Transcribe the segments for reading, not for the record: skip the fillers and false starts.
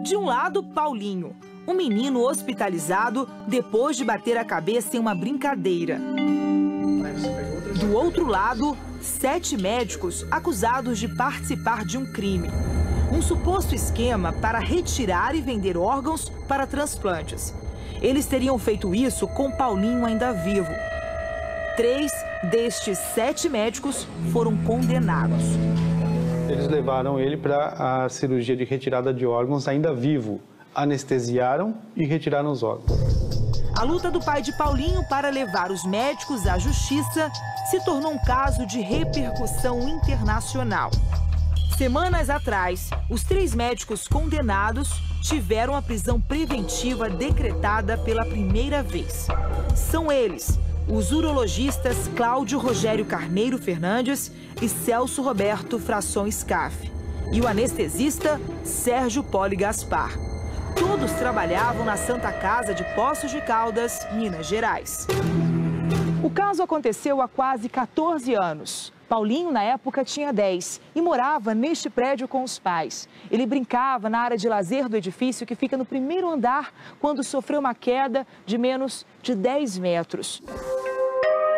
De um lado, Paulinho, um menino hospitalizado depois de bater a cabeça em uma brincadeira. Do outro lado, 7 médicos acusados de participar de um crime. Um suposto esquema para retirar e vender órgãos para transplantes. Eles teriam feito isso com Paulinho ainda vivo. 3 destes 7 médicos foram condenados. Eles levaram ele para a cirurgia de retirada de órgãos ainda vivo. Anestesiaram e retiraram os órgãos. A luta do pai de Paulinho para levar os médicos à justiça se tornou um caso de repercussão internacional. Semanas atrás, os 3 médicos condenados tiveram a prisão preventiva decretada pela primeira vez. São eles, os urologistas Cláudio Rogério Carneiro Fernandes e Celso Roberto Frasson Scaff, e o anestesista Sérgio Poli Gaspar. Todos trabalhavam na Santa Casa de Poços de Caldas, Minas Gerais. O caso aconteceu há quase 14 anos. Paulinho, na época, tinha 10 e morava neste prédio com os pais. Ele brincava na área de lazer do edifício que fica no primeiro andar quando sofreu uma queda de menos de 10 metros.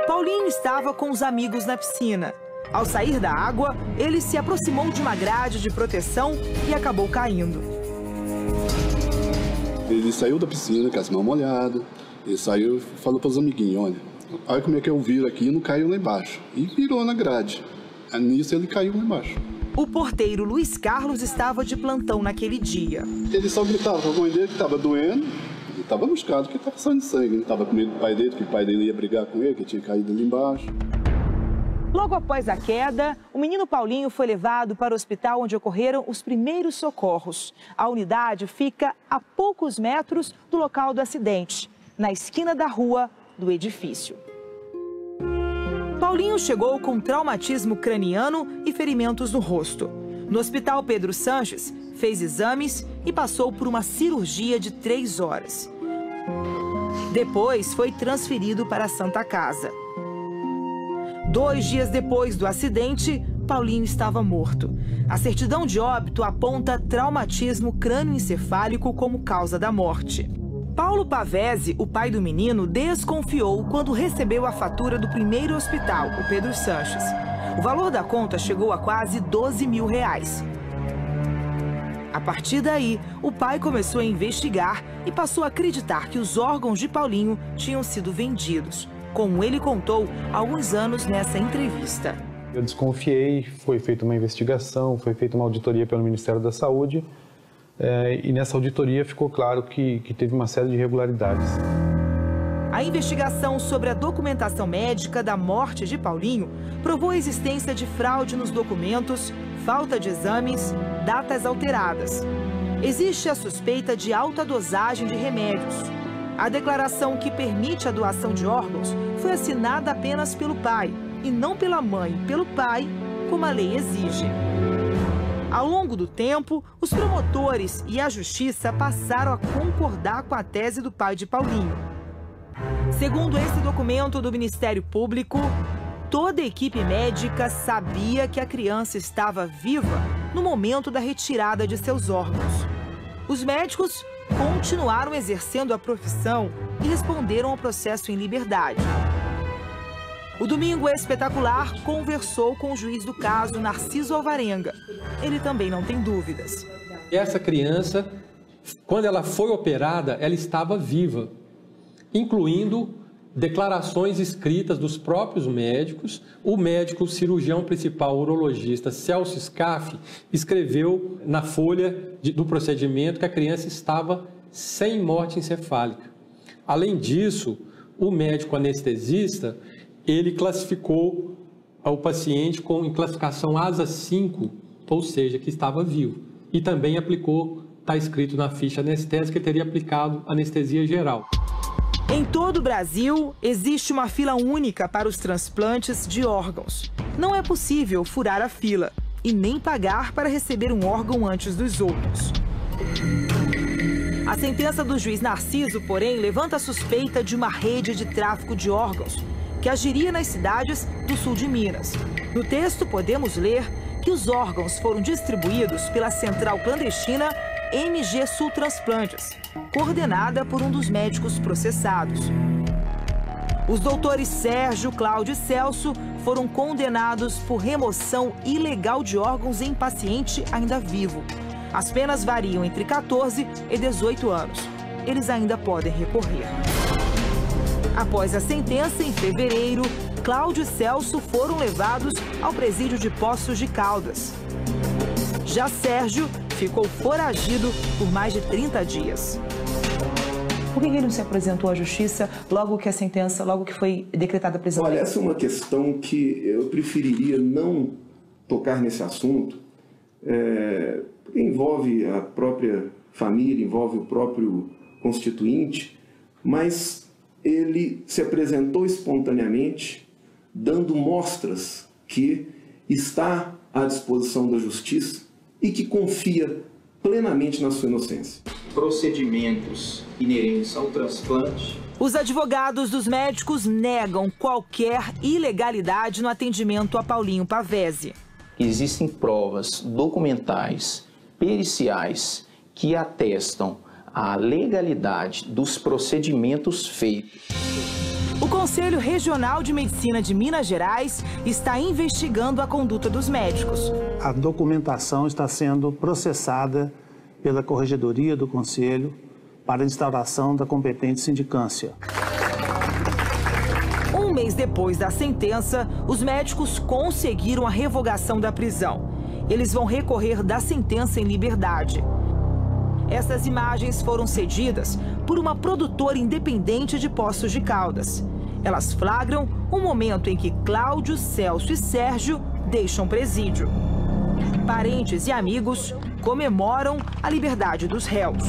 Paulinho estava com os amigos na piscina. Ao sair da água, ele se aproximou de uma grade de proteção e acabou caindo. Ele saiu da piscina com as mãos molhadas, ele saiu e falou para os amiguinhos, olha como é que eu viro aqui e não caiu lá embaixo. E virou na grade. Nisso ele caiu lá embaixo. O porteiro Luiz Carlos estava de plantão naquele dia. Ele só gritava com a mãe dele que estava doendo, ele estava machucado, que estava passando sangue. Ele estava com medo do pai dele, que o pai dele ia brigar com ele, que tinha caído ali embaixo. Logo após a queda, o menino Paulinho foi levado para o hospital onde ocorreram os primeiros socorros. A unidade fica a poucos metros do local do acidente, na esquina da rua do edifício. Paulinho chegou com traumatismo craniano e ferimentos no rosto. No Hospital Pedro Sanches, fez exames e passou por uma cirurgia de 3 horas. Depois foi transferido para a Santa Casa. 2 dias depois do acidente, Paulinho estava morto. A certidão de óbito aponta traumatismo crânioencefálico como causa da morte. Paulo Pavese, o pai do menino, desconfiou quando recebeu a fatura do primeiro hospital, o Pedro Sanches. O valor da conta chegou a quase R$12 mil. A partir daí, o pai começou a investigar e passou a acreditar que os órgãos de Paulinho tinham sido vendidos, como ele contou há alguns anos nessa entrevista. Eu desconfiei, foi feita uma investigação, foi feita uma auditoria pelo Ministério da Saúde. E nessa auditoria ficou claro que teve uma série de irregularidades. A investigação sobre a documentação médica da morte de Paulinho provou a existência de fraude nos documentos, falta de exames, datas alteradas. Existe a suspeita de alta dosagem de remédios. A declaração que permite a doação de órgãos foi assinada apenas pelo pai, e não pela mãe, pelo pai, como a lei exige. Ao longo do tempo, os promotores e a justiça passaram a concordar com a tese do pai de Paulinho. Segundo esse documento do Ministério Público, toda a equipe médica sabia que a criança estava viva no momento da retirada de seus órgãos. Os médicos continuaram exercendo a profissão e responderam ao processo em liberdade. O Domingo Espetacular conversou com o juiz do caso, Narciso Alvarenga. Ele também não tem dúvidas. Essa criança, quando ela foi operada, ela estava viva, incluindo declarações escritas dos próprios médicos. O médico cirurgião principal, urologista Celso Scaff, escreveu na folha do procedimento que a criança estava sem morte encefálica. Além disso, o médico anestesista, ele classificou o paciente em classificação ASA 5, ou seja, que estava vivo. E também aplicou, está escrito na ficha anestésica, que teria aplicado anestesia geral. Em todo o Brasil, existe uma fila única para os transplantes de órgãos. Não é possível furar a fila e nem pagar para receber um órgão antes dos outros. A sentença do juiz Narciso, porém, levanta a suspeita de uma rede de tráfico de órgãos que agiria nas cidades do sul de Minas. No texto, podemos ler que os órgãos foram distribuídos pela central clandestina MG Sul Transplantes, coordenada por um dos médicos processados. Os doutores Sérgio, Cláudio e Celso foram condenados por remoção ilegal de órgãos em paciente ainda vivo. As penas variam entre 14 e 18 anos. Eles ainda podem recorrer. Após a sentença, em fevereiro, Cláudio e Celso foram levados ao presídio de Poços de Caldas. Já Sérgio ficou foragido por mais de 30 dias. Por que ele não se apresentou à justiça logo que a sentença, logo que foi decretada a prisão? Olha, essa é uma questão que eu preferiria não tocar nesse assunto, porque envolve a própria família, envolve o próprio constituinte, mas ele se apresentou espontaneamente, dando mostras que está à disposição da justiça e que confia plenamente na sua inocência. Procedimentos inerentes ao transplante. Os advogados dos médicos negam qualquer ilegalidade no atendimento a Paulinho Pavese. Existem provas documentais, periciais, que atestam a legalidade dos procedimentos feitos. O Conselho Regional de Medicina de Minas Gerais está investigando a conduta dos médicos. A documentação está sendo processada pela Corregedoria do Conselho para a instauração da competente sindicância. Um mês depois da sentença, os médicos conseguiram a revogação da prisão. Eles vão recorrer da sentença em liberdade. Essas imagens foram cedidas por uma produtora independente de Poços de Caldas. Elas flagram o momento em que Cláudio, Celso e Sérgio deixam presídio. Parentes e amigos comemoram a liberdade dos réus.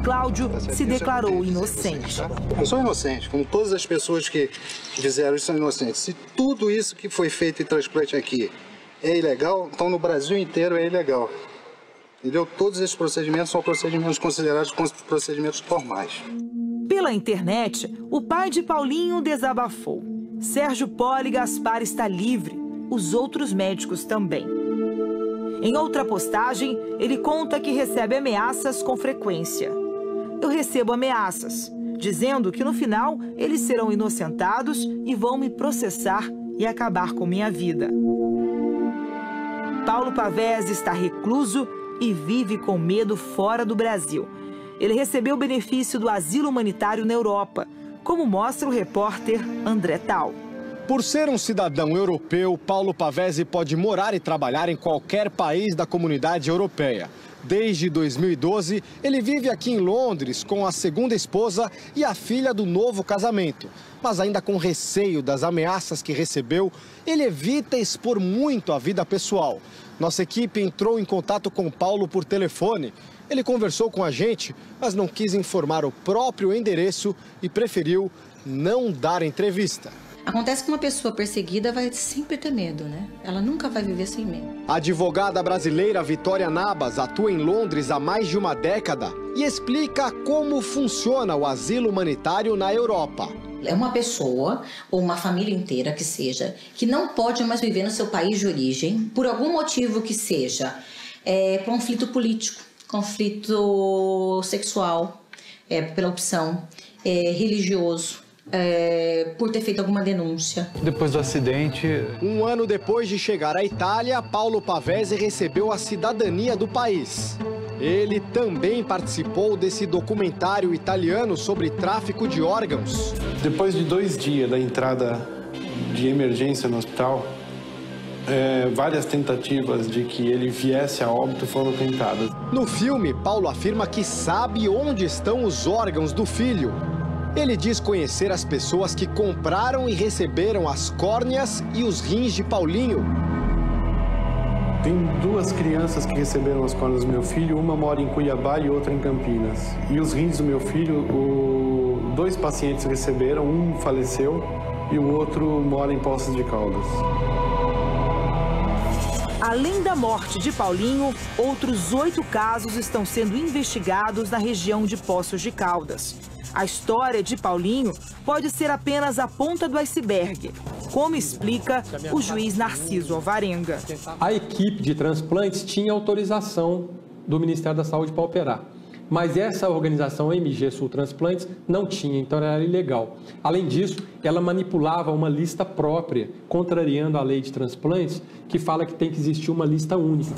Cláudio se declarou inocente. Eu sou inocente, como todas as pessoas que fizeram isso são inocentes. Se tudo isso que foi feito em transplante aqui é ilegal, então no Brasil inteiro é ilegal. Entendeu? Todos esses procedimentos são procedimentos considerados como procedimentos formais. Pela internet, o pai de Paulinho desabafou. Sérgio Poli Gaspar está livre, os outros médicos também. Em outra postagem, ele conta que recebe ameaças com frequência. Eu recebo ameaças, dizendo que no final eles serão inocentados e vão me processar e acabar com minha vida. Paulo Pavese está recluso e vive com medo fora do Brasil. Ele recebeu o benefício do asilo humanitário na Europa, como mostra o repórter André Tal. Por ser um cidadão europeu, Paulo Pavese pode morar e trabalhar em qualquer país da comunidade europeia. Desde 2012, ele vive aqui em Londres com a segunda esposa e a filha do novo casamento. Mas ainda com receio das ameaças que recebeu, ele evita expor muito a vida pessoal. Nossa equipe entrou em contato com Paulo por telefone. Ele conversou com a gente, mas não quis informar o próprio endereço e preferiu não dar entrevista. Acontece que uma pessoa perseguida vai sempre ter medo, né? Ela nunca vai viver sem medo. A advogada brasileira Vitória Nabas atua em Londres há mais de uma década e explica como funciona o asilo humanitário na Europa. É uma pessoa, ou uma família inteira que seja, que não pode mais viver no seu país de origem, por algum motivo que seja, conflito político, conflito sexual, pela opção, religioso, por ter feito alguma denúncia. Depois do acidente... Um ano depois de chegar à Itália, Paulo Pavese recebeu a cidadania do país. Ele também participou desse documentário italiano sobre tráfico de órgãos. Depois de 2 dias da entrada de emergência no hospital, várias tentativas de que ele viesse a óbito foram tentadas. No filme, Paulo afirma que sabe onde estão os órgãos do filho. Ele diz conhecer as pessoas que compraram e receberam as córneas e os rins de Paulinho. Tem 2 crianças que receberam as córneas do meu filho, uma mora em Cuiabá e outra em Campinas. E os rins do meu filho, 2 pacientes receberam, um faleceu e o outro mora em Poços de Caldas. Além da morte de Paulinho, outros 8 casos estão sendo investigados na região de Poços de Caldas. A história de Paulinho pode ser apenas a ponta do iceberg, como explica o juiz Narciso Alvarenga. A equipe de transplantes tinha autorização do Ministério da Saúde para operar. Mas essa organização MG Sul Transplantes não tinha, então ela era ilegal. Além disso, ela manipulava uma lista própria, contrariando a lei de transplantes, que fala que tem que existir uma lista única.